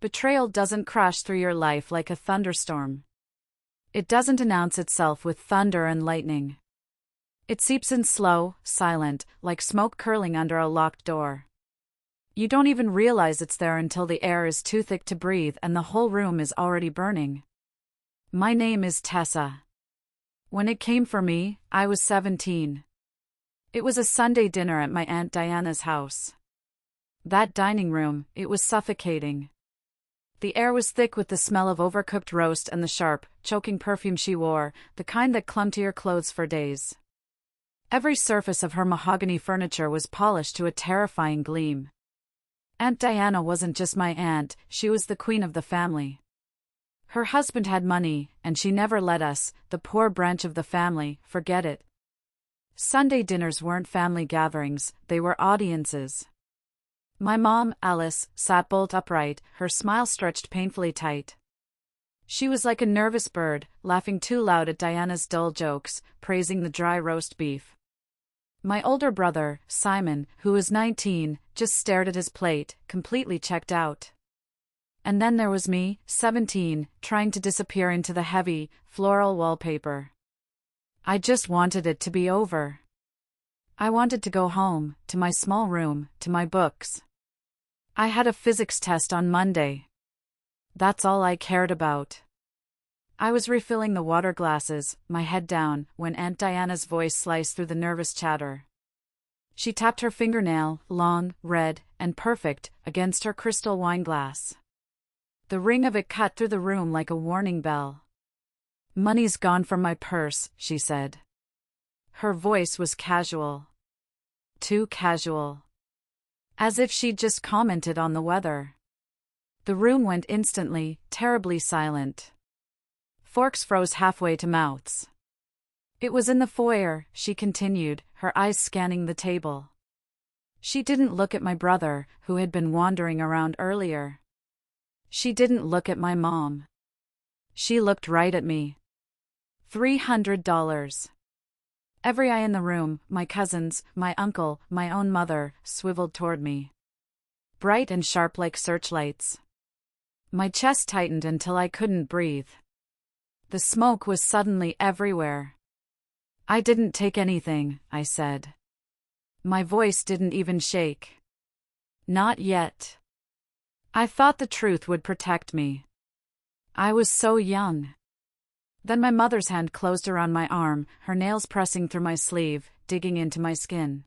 Betrayal doesn't crash through your life like a thunderstorm. It doesn't announce itself with thunder and lightning. It seeps in slow, silent, like smoke curling under a locked door. You don't even realize it's there until the air is too thick to breathe and the whole room is already burning. My name is Tessa. When it came for me, I was 17. It was a Sunday dinner at my Aunt Diana's house. That dining room, it was suffocating. The air was thick with the smell of overcooked roast and the sharp, choking perfume she wore, the kind that clung to your clothes for days. Every surface of her mahogany furniture was polished to a terrifying gleam. Aunt Diana wasn't just my aunt, she was the queen of the family. Her husband had money, and she never let us, the poor branch of the family, forget it. Sunday dinners weren't family gatherings, they were audiences. My mom, Alice, sat bolt upright, her smile stretched painfully tight. She was like a nervous bird, laughing too loud at Diana's dull jokes, praising the dry roast beef. My older brother, Simon, who was 19, just stared at his plate, completely checked out. And then there was me, 17, trying to disappear into the heavy, floral wallpaper. I just wanted it to be over. I wanted to go home, to my small room, to my books. I had a physics test on Monday. That's all I cared about. I was refilling the water glasses, my head down, when Aunt Diana's voice sliced through the nervous chatter. She tapped her fingernail, long, red, and perfect, against her crystal wine glass. The ring of it cut through the room like a warning bell. "Money's gone from my purse," she said. Her voice was casual. Too casual. As if she'd just commented on the weather. The room went instantly, terribly silent. Forks froze halfway to mouths. "It was in the foyer," she continued, her eyes scanning the table. She didn't look at my brother, who had been wandering around earlier. She didn't look at my mom. She looked right at me. $300. Every eye in the room, my cousins, my uncle, my own mother, swiveled toward me. Bright and sharp like searchlights. My chest tightened until I couldn't breathe. The smoke was suddenly everywhere. "I didn't take anything," I said. My voice didn't even shake. "Not yet." I thought the truth would protect me. I was so young. Then my mother's hand closed around my arm, her nails pressing through my sleeve, digging into my skin.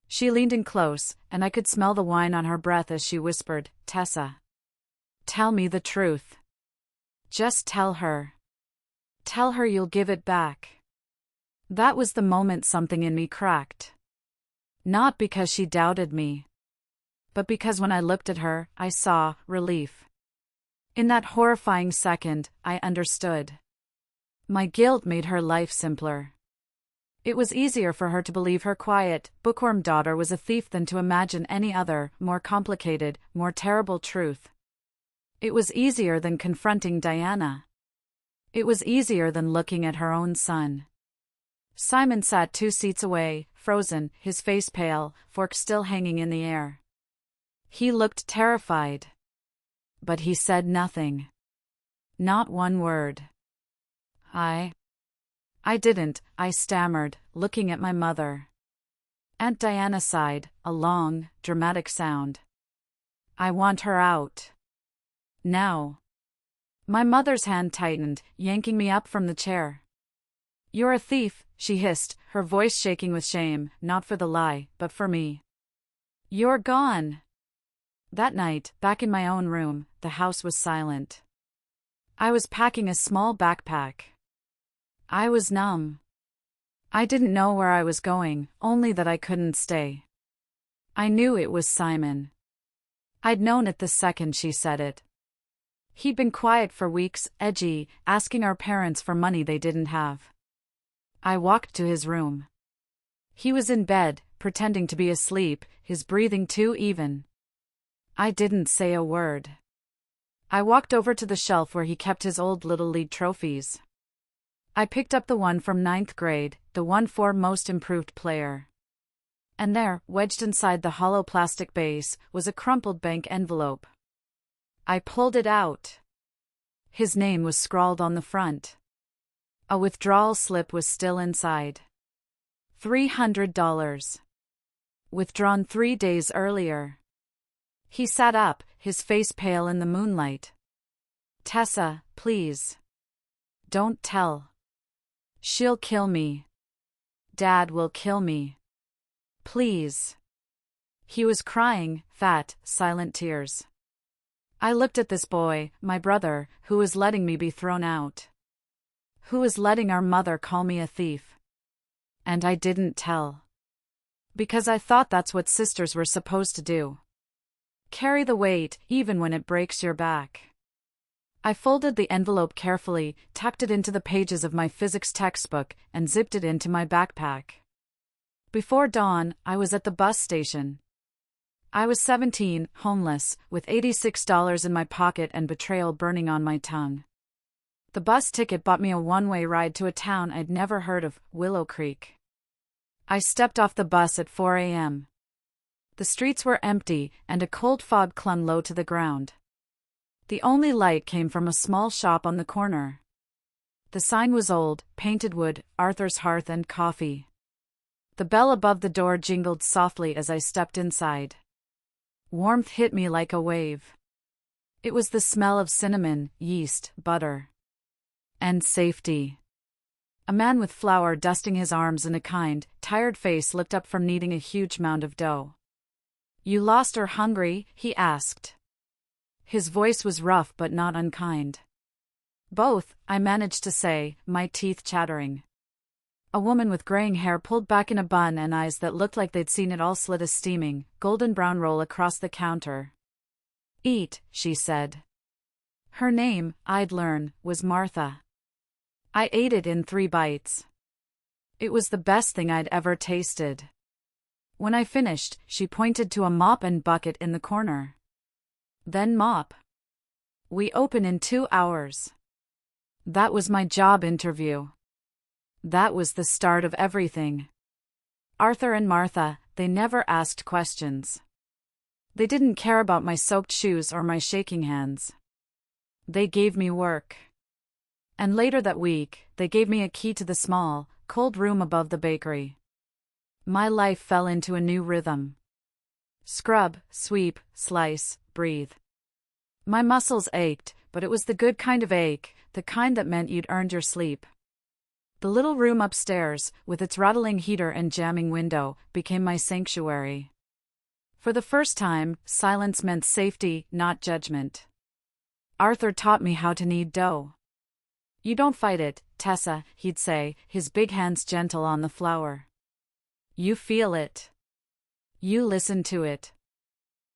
She leaned in close, and I could smell the wine on her breath as she whispered, "Tessa. Tell me the truth. Just tell her. Tell her you'll give it back." That was the moment something in me cracked. Not because she doubted me, but because when I looked at her, I saw relief. In that horrifying second, I understood. My guilt made her life simpler. It was easier for her to believe her quiet, bookworm daughter was a thief than to imagine any other, more complicated, more terrible truth. It was easier than confronting Diana. It was easier than looking at her own son. Simon sat 2 seats away, frozen, his face pale, fork still hanging in the air. He looked terrified. But he said nothing. Not one word. I didn't, I stammered, looking at my mother. Aunt Diana sighed, a long, dramatic sound. "I want her out. Now." My mother's hand tightened, yanking me up from the chair. "You're a thief," she hissed, her voice shaking with shame, not for the lie, but for me. "You're gone." That night, back in my own room, the house was silent. I was packing a small backpack. I was numb. I didn't know where I was going, only that I couldn't stay. I knew it was Simon. I'd known it the second she said it. He'd been quiet for weeks, edgy, asking our parents for money they didn't have. I walked to his room. He was in bed, pretending to be asleep, his breathing too even. I didn't say a word. I walked over to the shelf where he kept his old Little League trophies. I picked up the one from 9th grade, the one for most improved player. And there, wedged inside the hollow plastic base, was a crumpled bank envelope. I pulled it out. His name was scrawled on the front. A withdrawal slip was still inside. $300. Withdrawn 3 days earlier. He sat up, his face pale in the moonlight. Tessa, please. Don't tell. She'll kill me. Dad will kill me. Please. He was crying, fat, silent tears. I looked at this boy, my brother, who was letting me be thrown out. Who was letting our mother call me a thief. And I didn't tell. Because I thought that's what sisters were supposed to do. Carry the weight, even when it breaks your back. I folded the envelope carefully, tucked it into the pages of my physics textbook, and zipped it into my backpack. Before dawn, I was at the bus station. I was 17, homeless, with $86 in my pocket and betrayal burning on my tongue. The bus ticket bought me a one-way ride to a town I'd never heard of, Willow Creek. I stepped off the bus at 4 a.m. The streets were empty, and a cold fog clung low to the ground. The only light came from a small shop on the corner. The sign was old, painted wood, Arthur's Hearth and Coffee. The bell above the door jingled softly as I stepped inside. Warmth hit me like a wave. It was the smell of cinnamon, yeast, butter. And safety. A man with flour dusting his arms and a kind, tired face looked up from kneading a huge mound of dough. You lost or hungry? He asked. His voice was rough but not unkind. Both, I managed to say, my teeth chattering. A woman with graying hair pulled back in a bun and eyes that looked like they'd seen it all slid a steaming, golden brown roll across the counter. Eat, she said. Her name, I'd learn, was Martha. I ate it in 3 bites. It was the best thing I'd ever tasted. When I finished, she pointed to a mop and bucket in the corner. Then mop. We open in 2 hours. That was my job interview. That was the start of everything. Arthur and Martha, they never asked questions. They didn't care about my soaked shoes or my shaking hands. They gave me work. And later that week, they gave me a key to the small, cold room above the bakery. My life fell into a new rhythm. Scrub, sweep, slice, breathe. My muscles ached, but it was the good kind of ache, the kind that meant you'd earned your sleep. The little room upstairs, with its rattling heater and jamming window, became my sanctuary. For the first time, silence meant safety, not judgment. Arthur taught me how to knead dough. You don't fight it, Tessa, he'd say, his big hands gentle on the flour. You feel it. You listen to it.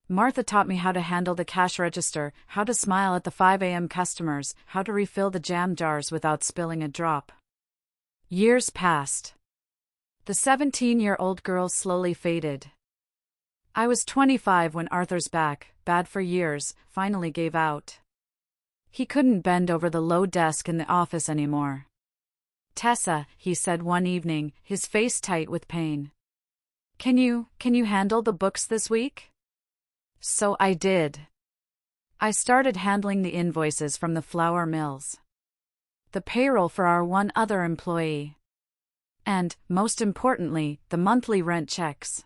Martha taught me how to handle the cash register, how to smile at the 5 a.m. customers, how to refill the jam jars without spilling a drop. Years passed. The 17-year-old girl slowly faded. I was 25 when Arthur's back, bad for years, finally gave out. He couldn't bend over the low desk in the office anymore. Tessa, he said one evening, his face tight with pain. Can you handle the books this week? So I did. I started handling the invoices from the flour mills. The payroll for our one other employee. And, most importantly, the monthly rent checks.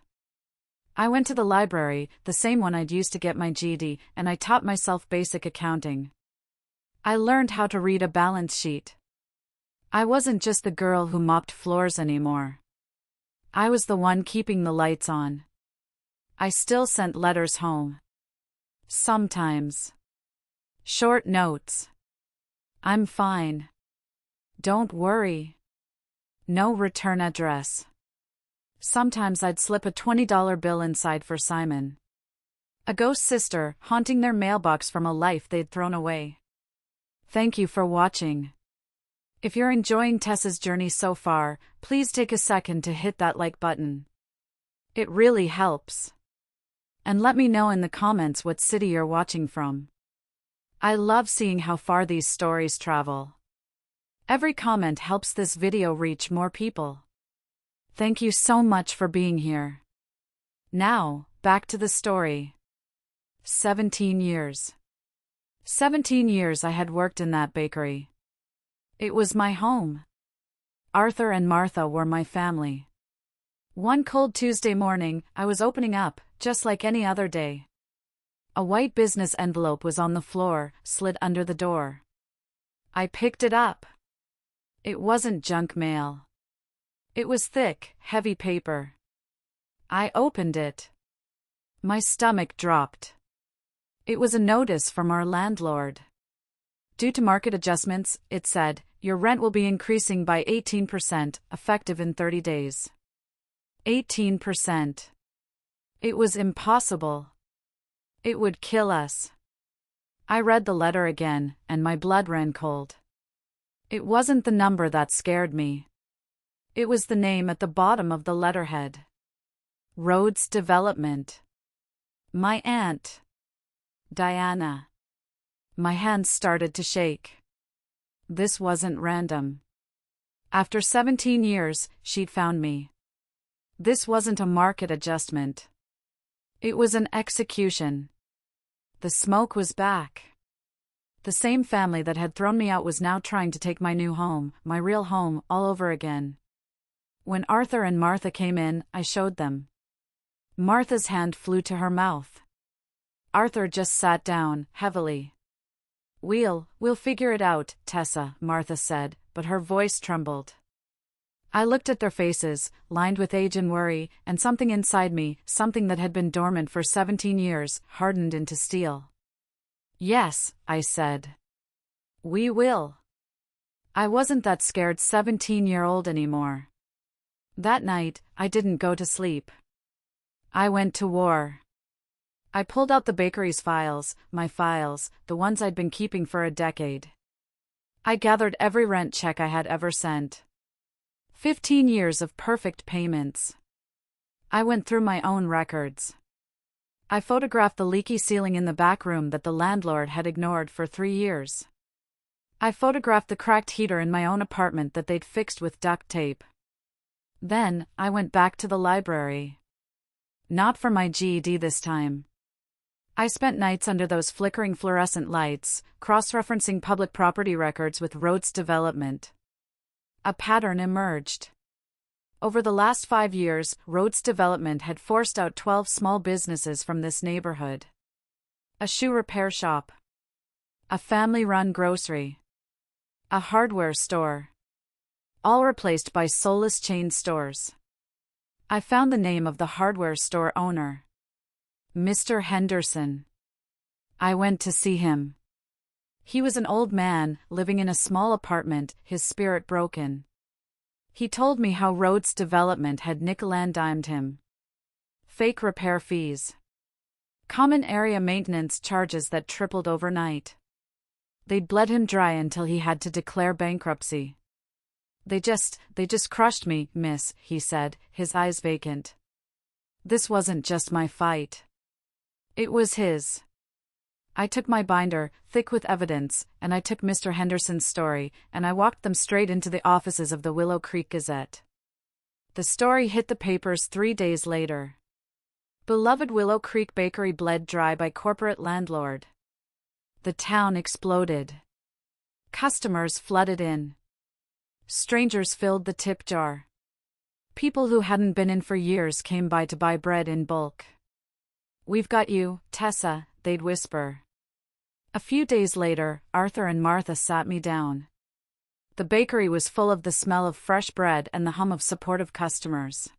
I went to the library, the same one I'd used to get my GED, and I taught myself basic accounting. I learned how to read a balance sheet. I wasn't just the girl who mopped floors anymore. I was the one keeping the lights on. I still sent letters home. Sometimes. Short notes. I'm fine. Don't worry. No return address. Sometimes I'd slip a $20 bill inside for Simon. A ghost sister, haunting their mailbox from a life they'd thrown away. Thank you for watching. If you're enjoying Tessa's journey so far, please take a second to hit that like button. It really helps. And let me know in the comments what city you're watching from. I love seeing how far these stories travel. Every comment helps this video reach more people. Thank you so much for being here. Now, back to the story. 17 years. 17 years I had worked in that bakery. It was my home. Arthur and Martha were my family. One cold Tuesday morning, I was opening up, just like any other day. A white business envelope was on the floor, slid under the door. I picked it up. It wasn't junk mail. It was thick, heavy paper. I opened it. My stomach dropped. It was a notice from our landlord. Due to market adjustments, it said, your rent will be increasing by 18%, effective in 30 days. 18%. It was impossible. It would kill us. I read the letter again, and my blood ran cold. It wasn't the number that scared me. It was the name at the bottom of the letterhead. Rhodes Development. My aunt. Diana. My hands started to shake. This wasn't random. After 17 years, she'd found me. This wasn't a market adjustment. It was an execution. The smoke was back. The same family that had thrown me out was now trying to take my new home, my real home, all over again. When Arthur and Martha came in, I showed them. Martha's hand flew to her mouth. Arthur just sat down, heavily. We'll figure it out, Tessa, Martha said, but her voice trembled. I looked at their faces, lined with age and worry, and something inside me, something that had been dormant for 17 years, hardened into steel. Yes, I said. We will. I wasn't that scared 17-year-old anymore. That night, I didn't go to sleep. I went to war. I pulled out the bakery's files, my files, the ones I'd been keeping for a decade. I gathered every rent check I had ever sent. 15 years of perfect payments. I went through my own records. I photographed the leaky ceiling in the back room that the landlord had ignored for 3 years. I photographed the cracked heater in my own apartment that they'd fixed with duct tape. Then, I went back to the library. Not for my GED this time. I spent nights under those flickering fluorescent lights, cross-referencing public property records with Rhodes Development. A pattern emerged. Over the last 5 years, Rhodes Development had forced out 12 small businesses from this neighborhood. A shoe repair shop. A family-run grocery. A hardware store. All replaced by soulless chain stores. I found the name of the hardware store owner. Mr. Henderson. I went to see him. He was an old man, living in a small apartment, his spirit broken. He told me how Rhodes Development had nickel-and-dimed him. Fake repair fees. Common area maintenance charges that tripled overnight. They'd bled him dry until he had to declare bankruptcy. They just crushed me, miss, he said, his eyes vacant. This wasn't just my fight. It was his. I took my binder, thick with evidence, and I took Mr. Henderson's story, and I walked them straight into the offices of the Willow Creek Gazette. The story hit the papers 3 days later. Beloved Willow Creek Bakery bled dry by corporate landlord. The town exploded. Customers flooded in. Strangers filled the tip jar. People who hadn't been in for years came by to buy bread in bulk. We've got you, Tessa, they'd whisper. A few days later, Arthur and Martha sat me down. The bakery was full of the smell of fresh bread and the hum of supportive customers.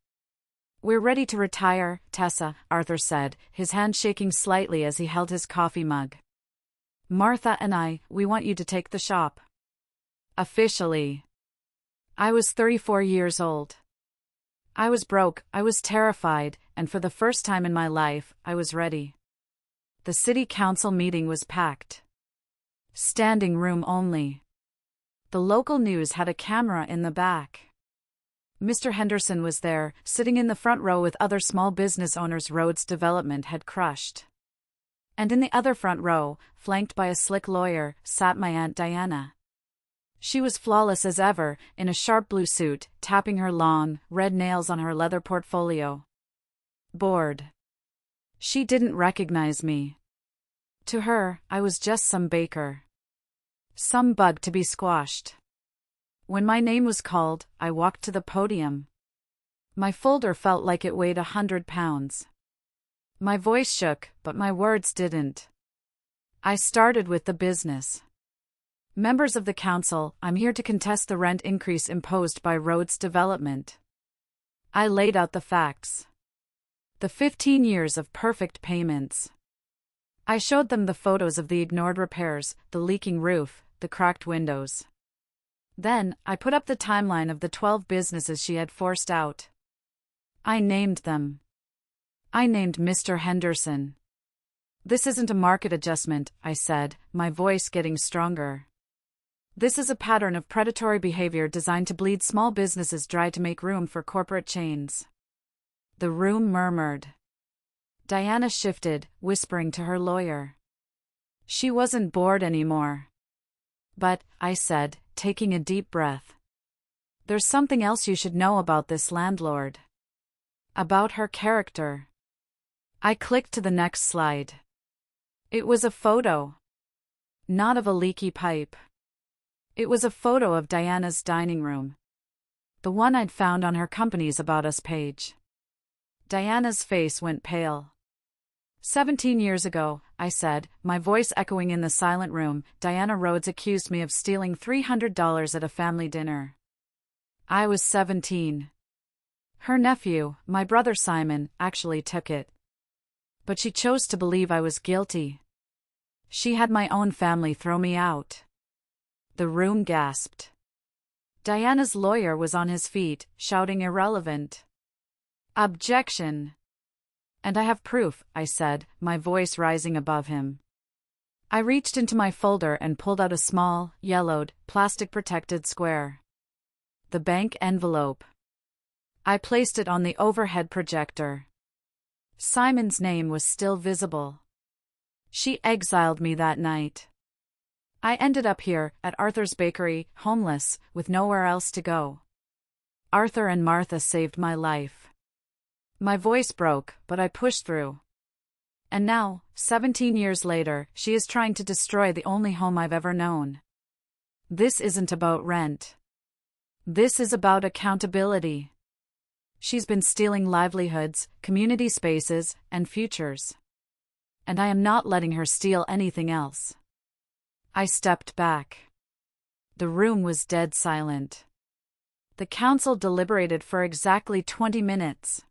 We're ready to retire, Tessa, Arthur said, his hand shaking slightly as he held his coffee mug. Martha and we want you to take the shop. Officially. I was 34 years old. I was broke, I was terrified, and for the first time in my life, I was ready. The city council meeting was packed. Standing room only. The local news had a camera in the back. Mr. Henderson was there, sitting in the front row with other small business owners Rhodes Development had crushed. And in the other front row, flanked by a slick lawyer, sat my Aunt Diana. She was flawless as ever, in a sharp blue suit, tapping her long, red nails on her leather portfolio. Bored. She didn't recognize me. To her, I was just some baker. Some bug to be squashed. When my name was called, I walked to the podium. My folder felt like it weighed 100 pounds. My voice shook, but my words didn't. I started with the business. Members of the council, I'm here to contest the rent increase imposed by Rhodes Development. I laid out the facts. The 15 years of perfect payments. I showed them the photos of the ignored repairs, the leaking roof, the cracked windows. Then, I put up the timeline of the 12 businesses she had forced out. I named them. I named Mr. Henderson. This isn't a market adjustment, I said, my voice getting stronger. This is a pattern of predatory behavior designed to bleed small businesses dry to make room for corporate chains. The room murmured. Diana shifted, whispering to her lawyer. She wasn't bored anymore. But, I said, taking a deep breath. There's something else you should know about this landlord. About her character. I clicked to the next slide. It was a photo. Not of a leaky pipe. It was a photo of Diana's dining room. The one I'd found on her company's About Us page. Diana's face went pale. 17 years ago, I said, my voice echoing in the silent room, Diana Rhodes accused me of stealing $300 at a family dinner. I was 17. Her nephew, my brother Simon, actually took it. But she chose to believe I was guilty. She had my own family throw me out. The room gasped. Diana's lawyer was on his feet, shouting irrelevant. Objection. And I have proof, I said, my voice rising above him. I reached into my folder and pulled out a small, yellowed, plastic-protected square. The bank envelope. I placed it on the overhead projector. Simon's name was still visible. She exiled me that night. I ended up here, at Arthur's Bakery, homeless, with nowhere else to go. Arthur and Martha saved my life. My voice broke, but I pushed through. And now, 17 years later, she is trying to destroy the only home I've ever known. This isn't about rent. This is about accountability. She's been stealing livelihoods, community spaces, and futures. And I am not letting her steal anything else. I stepped back. The room was dead silent. The council deliberated for exactly 20 minutes.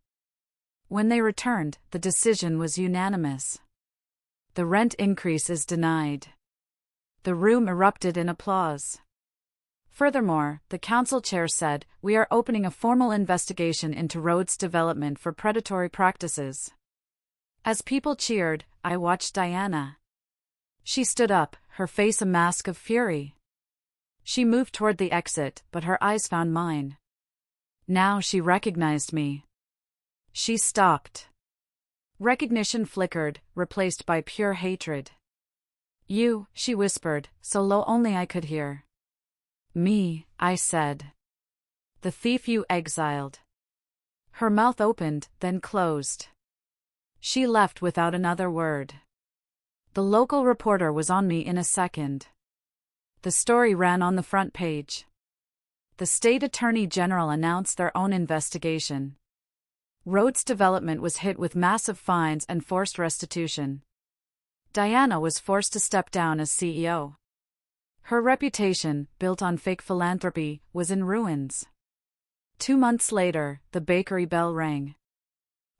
When they returned, the decision was unanimous. The rent increase is denied. The room erupted in applause. Furthermore, the council chair said, we are opening a formal investigation into Rhodes Development for predatory practices. As people cheered, I watched Diana. She stood up, her face a mask of fury. She moved toward the exit, but her eyes found mine. Now she recognized me. She stopped. Recognition flickered, replaced by pure hatred. You, she whispered, so low only I could hear. Me, I said. The thief you exiled. Her mouth opened, then closed. She left without another word. The local reporter was on me in a second. The story ran on the front page. The state attorney general announced their own investigation. Rhodes Development was hit with massive fines and forced restitution. Diana was forced to step down as CEO. Her reputation, built on fake philanthropy, was in ruins. 2 months later, the bakery bell rang.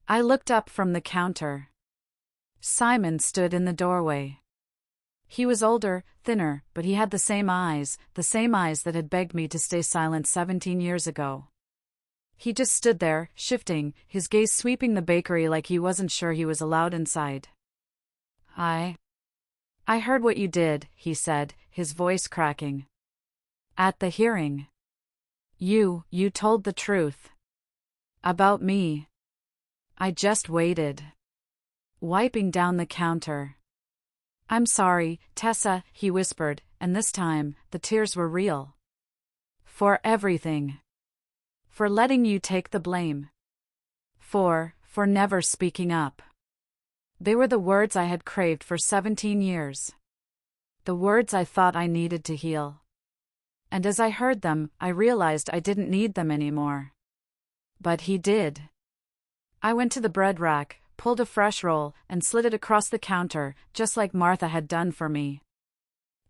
I looked up from the counter. Simon stood in the doorway. He was older, thinner, but he had the same eyes that had begged me to stay silent 17 years ago. He just stood there, shifting, his gaze sweeping the bakery like he wasn't sure he was allowed inside. I heard what you did, he said, his voice cracking. At the hearing. You told the truth. About me. I just waited. Wiping down the counter. I'm sorry, Tessa, he whispered, and this time, the tears were real. For everything. For letting you take the blame. For never speaking up. They were the words I had craved for 17 years. The words I thought I needed to heal. And as I heard them, I realized I didn't need them anymore. But he did. I went to the bread rack, pulled a fresh roll, and slid it across the counter, just like Martha had done for me.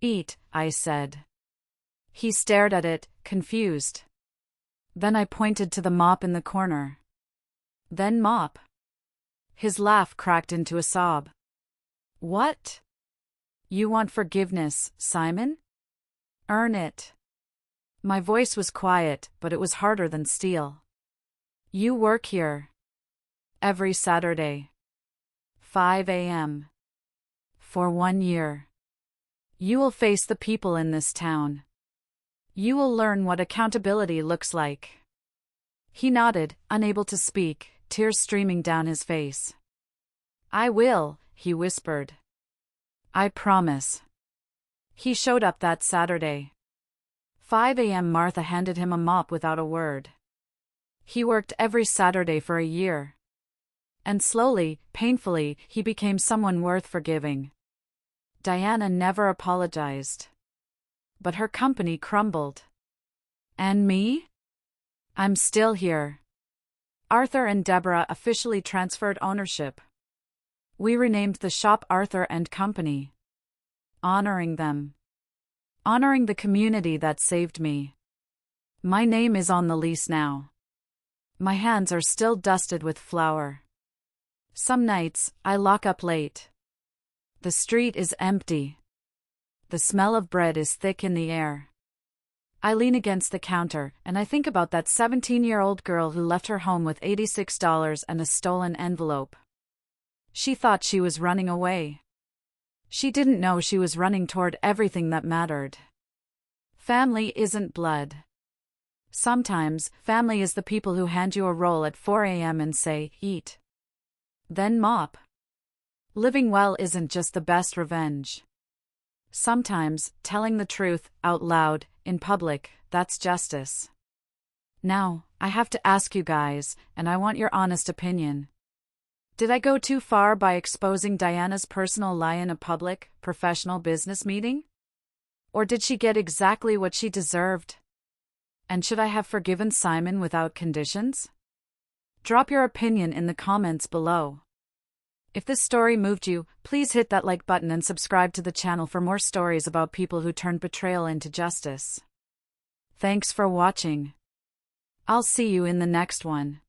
"Eat," I said. He stared at it, confused. Then I pointed to the mop in the corner. "Then mop." His laugh cracked into a sob. "What? You want forgiveness, Simon? Earn it." My voice was quiet, but it was harder than steel. "You work here. Every Saturday. 5 a.m. For 1 year. You will face the people in this town. You will learn what accountability looks like." He nodded, unable to speak, tears streaming down his face. "I will," he whispered. "I promise." He showed up that Saturday. 5 a.m. Martha handed him a mop without a word. He worked every Saturday for a year. And slowly, painfully, he became someone worth forgiving. Diana never apologized. But her company crumbled. And me? I'm still here. Arthur and Deborah officially transferred ownership. We renamed the shop Arthur and Company. Honoring them. Honoring the community that saved me. My name is on the lease now. My hands are still dusted with flour. Some nights, I lock up late. The street is empty. The smell of bread is thick in the air. I lean against the counter, and I think about that 17-year-old girl who left her home with $86 and a stolen envelope. She thought she was running away. She didn't know she was running toward everything that mattered. Family isn't blood. Sometimes, family is the people who hand you a roll at 4 a.m. and say, "Eat." Then mop. Living well isn't just the best revenge. Sometimes, telling the truth, out loud, in public, that's justice. Now, I have to ask you guys, and I want your honest opinion. Did I go too far by exposing Diana's personal lie in a public, professional business meeting? Or did she get exactly what she deserved? And should I have forgiven Simon without conditions? Drop your opinion in the comments below. If this story moved you, please hit that like button and subscribe to the channel for more stories about people who turned betrayal into justice. Thanks for watching. I'll see you in the next one.